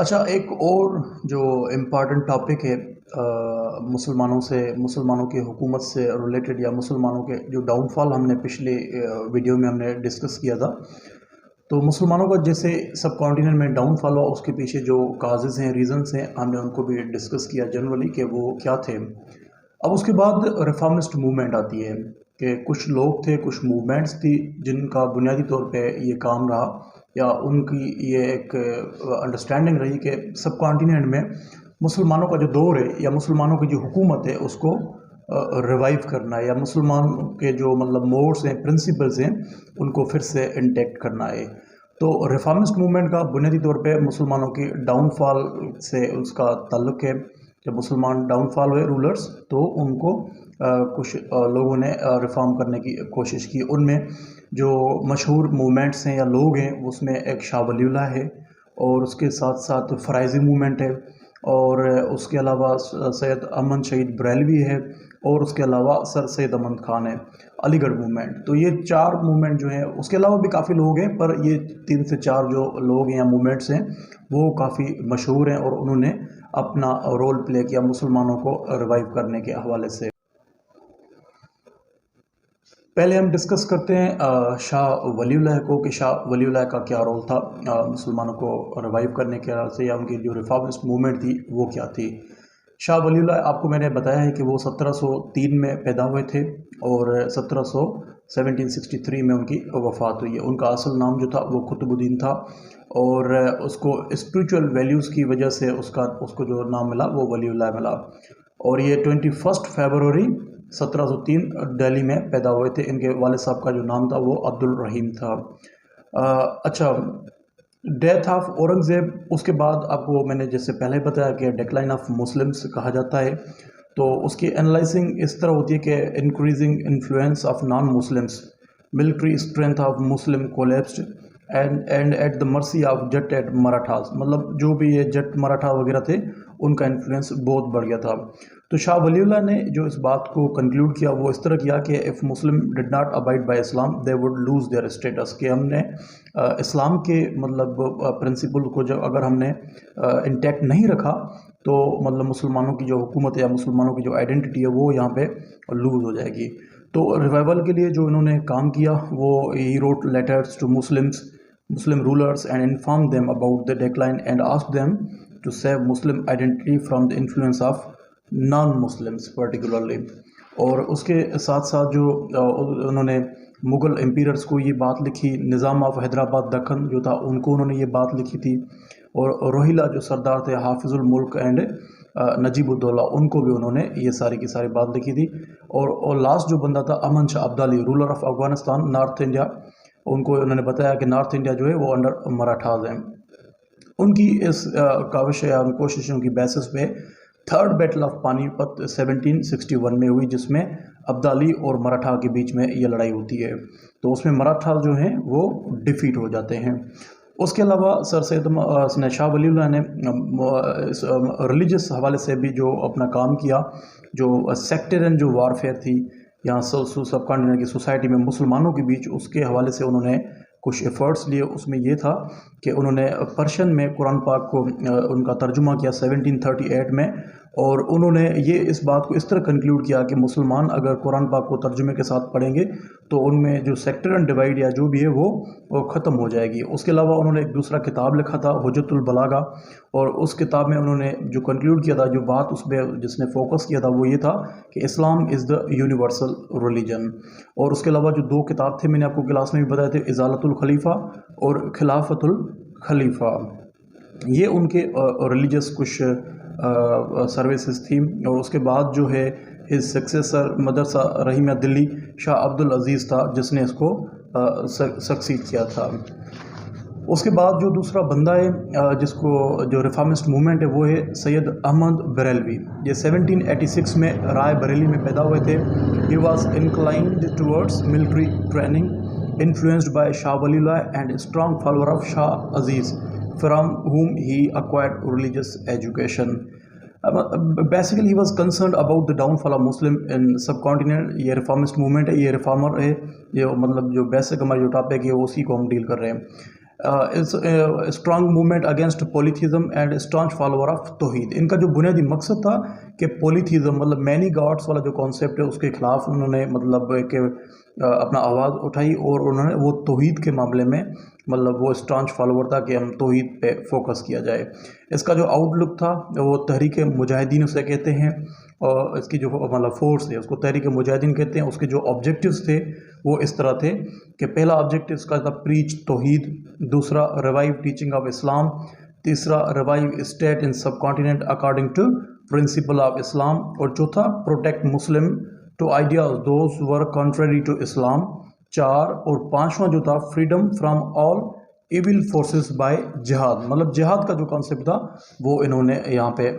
अच्छा, एक और जो इम्पॉर्टेंट टॉपिक है मुसलमानों की हुकूमत से रिलेटेड या मुसलमानों के जो डाउनफॉल हमने पिछले वीडियो में हमने डिस्कस किया था। तो मुसलमानों का जैसे सब कॉन्टिनेंट में डाउनफॉल हुआ, उसके पीछे जो काजेज़ हैं, रीज़न्स हैं, हमने उनको भी डिस्कस किया जनरली कि वो क्या थे। अब उसके बाद रिफॉर्मिस्ट मूवमेंट आती है कि कुछ लोग थे, कुछ मूवमेंट्स थी जिनका बुनियादी तौर पे ये काम रहा या उनकी ये एक अंडरस्टैंडिंग रही कि सब कॉन्टिनेंट में मुसलमानों का जो दौर है या मुसलमानों की जो हुकूमत है उसको रिवाइव करना है या मुसलमान के जो मतलब मोड्स हैं, प्रिंसिपल्स हैं, उनको फिर से इंटेक्ट करना है। तो रिफॉर्मिस्ट मूवमेंट का बुनियादी तौर पे मुसलमानों की डाउनफॉल से उसका ताल्लुक़ है। जब मुसलमान डाउनफॉल हुए रूलर्स, तो उनको कुछ लोगों ने रिफॉर्म करने की कोशिश की। उनमें जो मशहूर मूवमेंट्स हैं या लोग हैं, उसमें एक शाह वलीउल्लाह है और उसके साथ साथ फ़राइज़ी मूवमेंट है और उसके अलावा सैयद अमन शहीद बरेलवी है और उसके अलावा सर सैयद अहमद ख़ान है, अलीगढ़ मूवमेंट। तो ये 4 मूवमेंट जो हैं, उसके अलावा भी काफ़ी लोग हैं, पर ये 3 से 4 जो लोग हैं या मूवमेंट्स हैं, वो काफ़ी मशहूर हैं और उन्होंने अपना रोल प्ले किया मुसलमानों को रिवाइव करने के हवाले से। पहले हम डिस्कस करते हैं शाह वलीउल्लाह को कि शाह वलीउल्लाह का क्या रोल था मुसलमानों को रिवाइव करने के हवाले से या उनकी जो रिफॉर्मिस्ट मूवमेंट थी वो क्या थी। शाह वलीउल्लाह, आपको मैंने बताया है कि वो 1703 में पैदा हुए थे और 1763 में उनकी वफ़ात हुई है। उनका असल नाम जो था वो कुतुबुद्दीन था और उसको स्पिरिचुअल वैल्यूज़ की वजह से उसको जो नाम मिला वो वलीउल्लाह मिला। और ये 21 फरवरी 1703 दिल्ली में पैदा हुए थे। इनके वालिद साहब का जो नाम था वो अब्दुल रहीम था। अच्छा, डेथ ऑफ औरंगज़ेब, उसके बाद आपको मैंने जैसे पहले बताया कि डिक्लाइन ऑफ मुस्लिम्स कहा जाता है। तो उसकी एनालाइजिंग इस तरह होती है कि increasing influence of non Muslims, military strength of Muslim collapsed and at the mercy of Jat at Marathas. मतलब जो भी ये जट मराठा वगैरह थे, उनका इन्फ्लुएंस बहुत बढ़ गया था। तो शाह वलीउल्लाह ने जो इस बात को कंक्लूड किया वो इस तरह किया कि if Muslim did not abide by Islam they would lose their status, कि हमने इस्लाम के मतलब प्रिंसिपल को जब अगर हमने इंटैक्ट नहीं रखा तो मतलब मुसलमानों की जो हुकूमत है या मुसलमानों की जो आइडेंटिटी है वो यहाँ पे लूज़ हो जाएगी। तो रिवाइवल के लिए जो इन्होंने काम किया वो ही wrote letters to Muslim rulers and informed them about the decline and asked them to save Muslim identity from the influence of non-Muslims particularly। और उसके साथ साथ जो उन्होंने मुग़ल एम्पीयर्स को ये बात लिखी, निज़ाम ऑफ हैदराबाद दक्कन जो था उनको उन्होंने ये बात लिखी थी और रोहिला जो सरदार थे हाफिज़ुल मुल्क एंड नजीबुद्दौला, उनको भी उन्होंने ये सारी की सारी बात लिखी थी। और लास्ट जो बंदा था Aman Shah Abdali, ruler of Afghanistan north India, उनको उन्होंने बताया कि नॉर्थ इंडिया जो है वो अंडर मराठाज हैं। उनकी इस काविश या कोशिशों की बेसिस पे थर्ड बैटल ऑफ पानीपत 1761 में हुई, जिसमें अब्दाली और मराठा के बीच में ये लड़ाई होती है। तो उसमें मराठा जो हैं वो डिफीट हो जाते हैं। उसके अलावा सर सैयद शाह वलीउल्लाह ने रिलीजियस हवाले से भी जो अपना काम किया, जो सेक्टेरियन जो वारफेयर थी यहाँ सब कॉन्टिनेंट की सोसाइटी में मुसलमानों के बीच, उसके हवाले से उन्होंने कुछ एफ़र्ट्स लिए। उसमें ये था कि उन्होंने पर्शियन में कुरान पाक को उनका तर्जुमा किया 1738 में, और उन्होंने ये इस बात को इस तरह कंक्लूड किया कि मुसलमान अगर कुरान पाक को तर्जुमे के साथ पढ़ेंगे तो उनमें जो सेक्टरल डिवाइड या जो भी है वो ख़त्म हो जाएगी। उसके अलावा उन्होंने एक दूसरा किताब लिखा था हुज्जतुल बलागा, और उस किताब में उन्होंने जो कंक्लूड किया था, जो बात उसमें जिसने फोकस किया था वो ये था कि इस्लाम इज़ द यूनिवर्सल रिलीजन। और उसके अलावा जो 2 किताब थे मैंने आपको क्लास में भी बताए थे, इज़ालतुल खलीफा और खिलाफतुल खलीफा, ये उनके रिलीजियस कुछ सर्विसेज थी। और उसके बाद जो है हिज सक्सेसर मदरसा रहीमिया दिल्ली शाह अब्दुल अज़ीज़ था, जिसने इसको सक्सीड किया था। उसके बाद जो दूसरा बंदा है जिसको जो रिफॉर्मिस्ट मूवमेंट है वो है सैयद अहमद बरेलवी। ये 1786 में राय बरेली में पैदा हुए थे। He was inclined towards military training influenced by Shah Waliullah and strong follower of Shah Aziz from whom he acquired religious education. Basically he was concerned about the downfall of Muslim in subcontinent। ये रिफॉर्मिस्ट मूवमेंट है, ये reformer है, ये मतलब जो basic हमारी जो topic है उसी को हम डील कर रहे हैं। Is strong movement against polytheism and staunch follower of Tauhid. इनका जो बुनियादी मकसद था कि पॉलीथीज्म मतलब मैनी गॉड्स वाला जो कॉन्सेप्ट है उसके खिलाफ उन्होंने मतलब एक अपना आवाज़ उठाई, और उन्होंने वो तौहीद के मामले में मतलब वो स्ट्रांच फॉलोअर था कि हम तौहीद पे फोकस किया जाए। इसका जो आउटलुक था वो तहरीक मुजाहिदीन उसे कहते हैं, और इसकी जो मतलब फोर्स है उसको तहरीक मुजाहिदीन कहते हैं। उसके जो ऑब्जेक्टिव्स थे वो इस तरह थे कि पहला ऑब्जेक्टिव इसका था प्रीच तौहीद, दूसरा रिवाइव टीचिंग ऑफ इस्लाम, तीसरा revive state in sub continent according to principle of Islam, और चौथा protect Muslim to ideas those were contrary to Islam, चार और पांचवा जो था freedom from all evil forces by jihad. मतलब जिहाद का जो कॉन्सेप्ट था वो इन्होंने यहाँ पे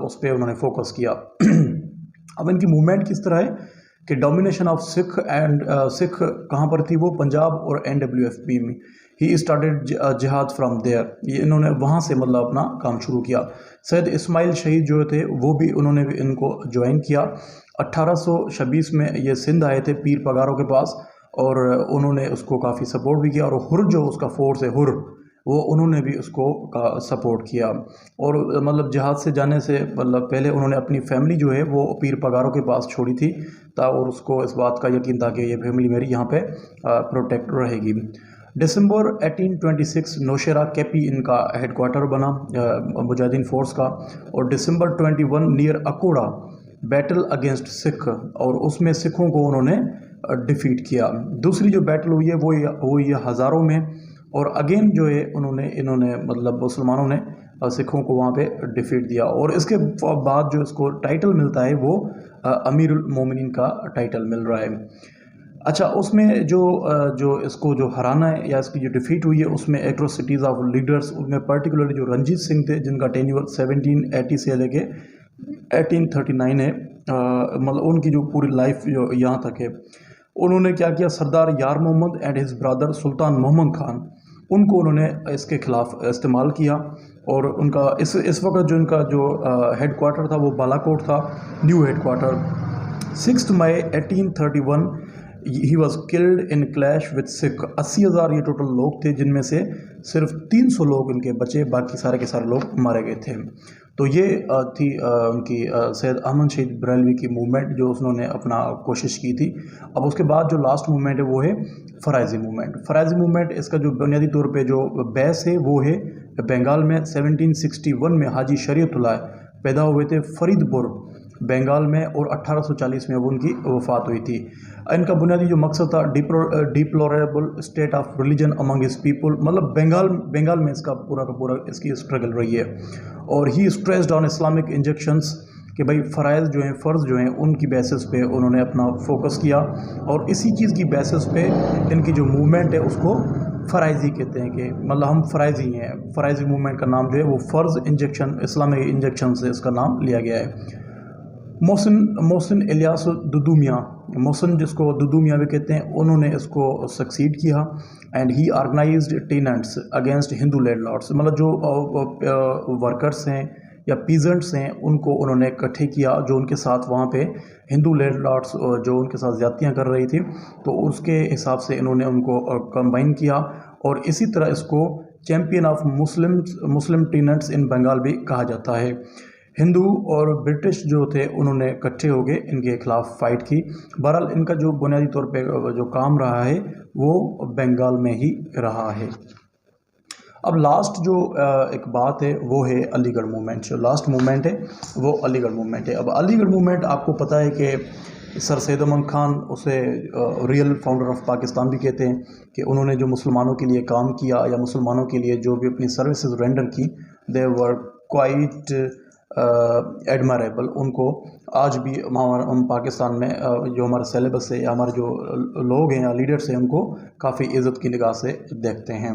उस पर उन्होंने फोकस किया। अब इनकी मूवमेंट किस तरह है कि domination of Sikh and Sikh कहाँ पर थी, वो पंजाब और NWFP में। ही स्टार्टेड जिहाद फ्रॉम देयर, ये इन्होंने वहाँ से मतलब अपना काम शुरू किया। सैयद इस्माइल शहीद जो थे वो भी उन्होंने भी इनको ज्वाइन किया। 1826 में ये सिंध आए थे पीर पगारों के पास, और उन्होंने उसको काफ़ी सपोर्ट भी किया, और हुर जो उसका फोर्स है हुर, वो उन्होंने भी उसको का सपोर्ट किया। और मतलब जहाज से जाने से मतलब पहले उन्होंने अपनी फैमिली जो है वो पीर पगारों के पास छोड़ी थी, और उसको इस बात का यकीन था कि ये फैमिली मेरी यहाँ पे प्रोटेक्ट रहेगी। दिसंबर 1826 नौशेरा केपी इनका हेडक्वार्टर बना मुजाहिदीन फोर्स का, और दिसंबर 21 near Akoda battle against Sikh, और उसमें सिखों को उन्होंने डिफीट किया। दूसरी जो बैटल हुई है वो हुई है हज़ारों में, और अगेन जो है इन्होंने मतलब मुसलमानों ने सिखों को वहाँ पे डिफीट दिया। और इसके बाद जो इसको टाइटल मिलता है वो अमीरुल मोमिनीन का टाइटल मिल रहा है। अच्छा, उसमें जो इसको जो हराना है या इसकी जो डिफीट हुई है उसमें एट्रोसिटीज़ ऑफ लीडर्स, उनमें पर्टिकुलरली जो रंजीत सिंह थे जिनका टेन्योर 1780 से लेके 1839 है, मतलब उनकी जो पूरी लाइफ जो यहाँ तक है, उन्होंने क्या किया, सरदार यार मोहम्मद एंड हिज ब्रदर सुल्तान मोहम्मद खान, उनको उन्होंने इसके खिलाफ इस्तेमाल किया। और उनका इस वक्त जो इनका जो हेड क्वार्टर था वो बालाकोट था, न्यू हेड क्वार्टर। 6 मई 1831 he was killed in clash with Sikh. 80,000 ये टोटल लोग थे, जिनमें से सिर्फ 300 लोग इनके बचे, बाकी सारे के सारे लोग मारे गए थे। तो ये थी उनकी सैयद अहमद शहीद बरेलवी की मूवमेंट जो उन्होंने अपना कोशिश की थी। अब उसके बाद जो लास्ट मूवमेंट है वो है फ़राइज़ी मूवमेंट। फ़राइज़ी मूवमेंट इसका जो बुनियादी तौर पे जो बेस है वो है बंगाल में। 1761 में हाजी शरीयतुल्लाह पैदा हुए थे फरीदपुर बंगाल में, और 1840 में वो उनकी वफ़ात हुई थी। इनका बुनियादी जो मकसद था deplorable state of religion among his people, मतलब बंगाल में इसका पूरा का पूरा इसकी स्ट्रगल रही है। और ही स्ट्रेस्ड ऑन इस्लामिक इंजेक्शंस कि भाई फ़राइज़ जो हैं, फ़र्ज़ जो हैं, उनकी बेसिस पे उन्होंने अपना फोकस किया, और इसी चीज़ की बेसिस पे इनकी जो मूवमेंट है उसको फ़राइज़ी कहते हैं कि मतलब हम फ़राइज़ी हैं। फ़राइज़ी मूवमेंट का नाम जो है वो फ़र्ज़ इंजेक्शन, इस्लामिक इंजेक्शन से इसका नाम लिया गया है। मोहसिन इलियास दुदुमिया, मोहसिन जिसको दुदुमिया भी कहते हैं, उन्होंने इसको सक्सीड किया। And he organised tenants against Hindu landlords, मतलब जो वर्कर्स हैं या पीजेंट्स हैं उनको उन्होंने इकट्ठे किया जो उनके साथ वहाँ पे हिंदू लैंडलॉर्ड्स जो उनके साथ ज़्यादतियाँ कर रही थी, तो उसके हिसाब से इन्होंने उनको कंबाइन किया। और इसी तरह इसको चैम्पियन ऑफ मुस्लिम टेनेंट्स इन बंगाल भी कहा जाता है। हिंदू और ब्रिटिश जो थे उन्होंने इकट्ठे होकर इनके खिलाफ फाइट की। बहरहाल इनका जो बुनियादी तौर पे जो काम रहा है वो बंगाल में ही रहा है। अब लास्ट जो एक बात है वो है अलीगढ़ मूवमेंट। जो लास्ट मूवमेंट है वो अलीगढ़ मूवमेंट है। अब अलीगढ़ मूवमेंट आपको पता है कि सर सैयद अमन खान उसे रियल फाउंडर ऑफ पाकिस्तान भी कहते हैं कि उन्होंने जो मुसलमानों के लिए काम किया या मुसलमानों के लिए जो भी अपनी सर्विसेज रेंडर की, दे वर क्वाइट एडमायरेबल। उनको आज भी हम पाकिस्तान में जो हमारे सेलेबस है या हमारे जो लोग हैं या लीडर्स हैं उनको काफ़ी इज़्ज़त की निगाह से देखते हैं।